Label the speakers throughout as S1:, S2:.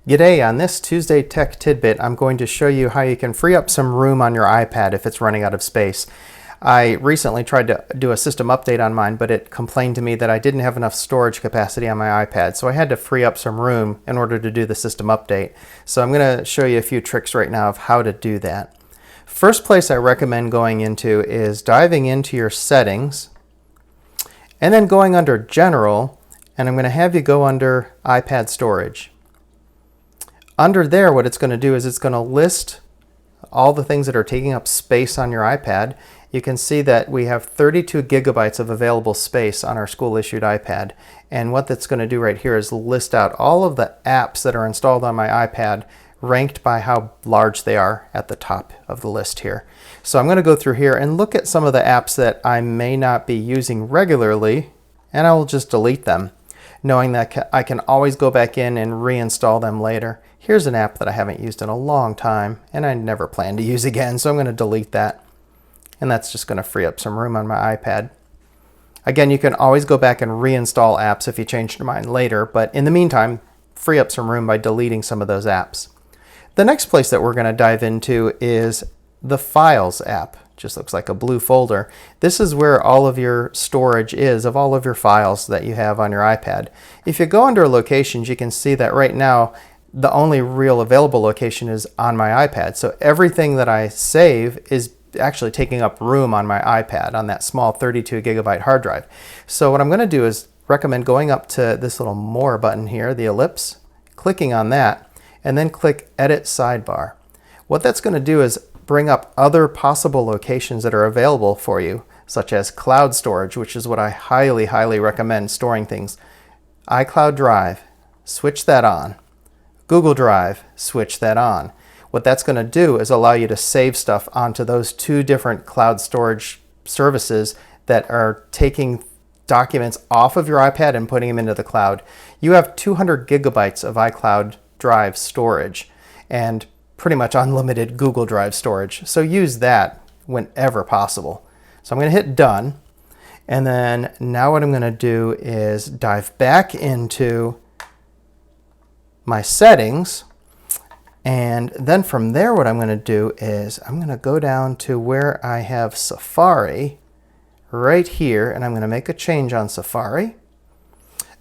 S1: G'day, on this Tuesday Tech Tidbit, I'm going to show you how you can free up some room on your iPad if it's running out of space. I recently tried to do a system update on mine, but it complained to me that I didn't have enough storage capacity on my iPad, so I had to free up some room in order to do the system update. So I'm going to show you a few tricks right now of how to do that. First place I recommend going into is diving into your settings, and then going under General, and I'm going to have you go under iPad Storage. Under there, what it's going to do is it's going to list all the things that are taking up space on your iPad. You can see that we have 32 gigabytes of available space on our school-issued iPad. And what that's going to do right here is list out all of the apps that are installed on my iPad, ranked by how large they are at the top of the list here. So I'm going to go through here and look at some of the apps that I may not be using regularly, and I will just delete them, knowing that I can always go back in and reinstall them later. Here's an app that I haven't used in a long time and I never plan to use again, so I'm going to delete that. And that's just going to free up some room on my iPad. Again, you can always go back and reinstall apps if you change your mind later, but in the meantime, free up some room by deleting some of those apps. The next place that we're going to dive into is the Files app. Just looks like a blue folder. This is where all of your storage is of all of your files that you have on your iPad. If you go under Locations, you can see that right now the only real available location is on my iPad. So everything that I save is actually taking up room on my iPad on that small 32 gigabyte hard drive. So what I'm going to do is recommend going up to this little More button here, the ellipse, clicking on that, and then click Edit Sidebar. What that's going to do is bring up other possible locations that are available for you, such as cloud storage, which is what I highly recommend storing things. iCloud Drive, switch that on. Google Drive, switch that on. What that's going to do is allow you to save stuff onto those two different cloud storage services that are taking documents off of your iPad and putting them into the cloud. You have 200 gigabytes of iCloud Drive storage and pretty much unlimited Google Drive storage. So use that whenever possible. So I'm going to hit done. And then now what I'm going to do is dive back into my settings. And then from there, what I'm going to do is I'm going to go down to where I have Safari right here. And I'm going to make a change on Safari.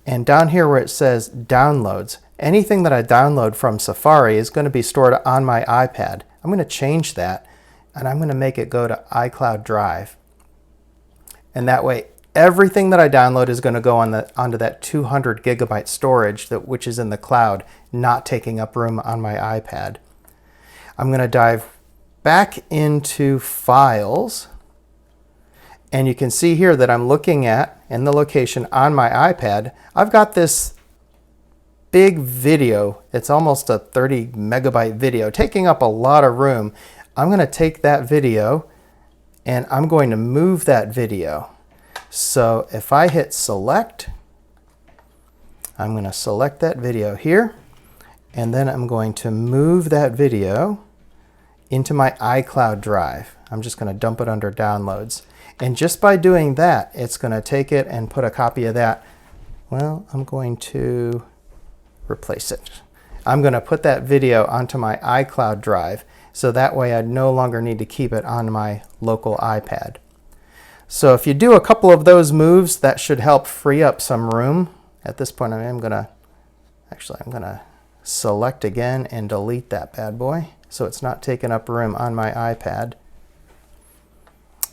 S1: And down here where it says downloads, anything that I download from Safari is going to be stored on my iPad. I'm going to change that and I'm going to make it go to iCloud Drive. And that way, everything that I download is going to go onto that 200 gigabyte storage which is in the cloud, not taking up room on my iPad. I'm going to dive back into Files. And you can see here that I'm looking at, in the location on my iPad, I've got this big video. It's almost a 30 megabyte video, taking up a lot of room. I'm going to take that video and I'm going to move that video. So if I hit select, I'm going to select that video here, and then I'm going to move that video into my iCloud Drive. I'm just going to dump it under downloads. And just by doing that, it's going to take it and put a copy of that. Well, I'm going to replace it. I'm going to put that video onto my iCloud Drive, so that way I no longer need to keep it on my local iPad. So if you do a couple of those moves, that should help free up some room. At this point, I'm going to select again and delete that bad boy, so it's not taking up room on my iPad.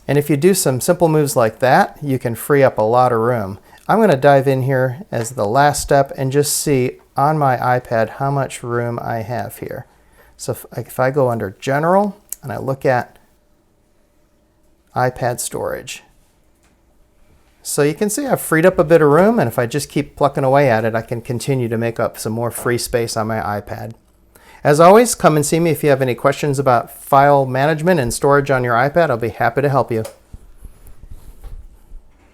S1: And if you do some simple moves like that, you can free up a lot of room. I'm going to dive in here as the last step and just see on my iPad how much room I have here. So if I go under General and I look at iPad Storage. So you can see I've freed up a bit of room, and if I just keep plucking away at it, I can continue to make up some more free space on my iPad. As always, come and see me if you have any questions about file management and storage on your iPad. I'll be happy to help you.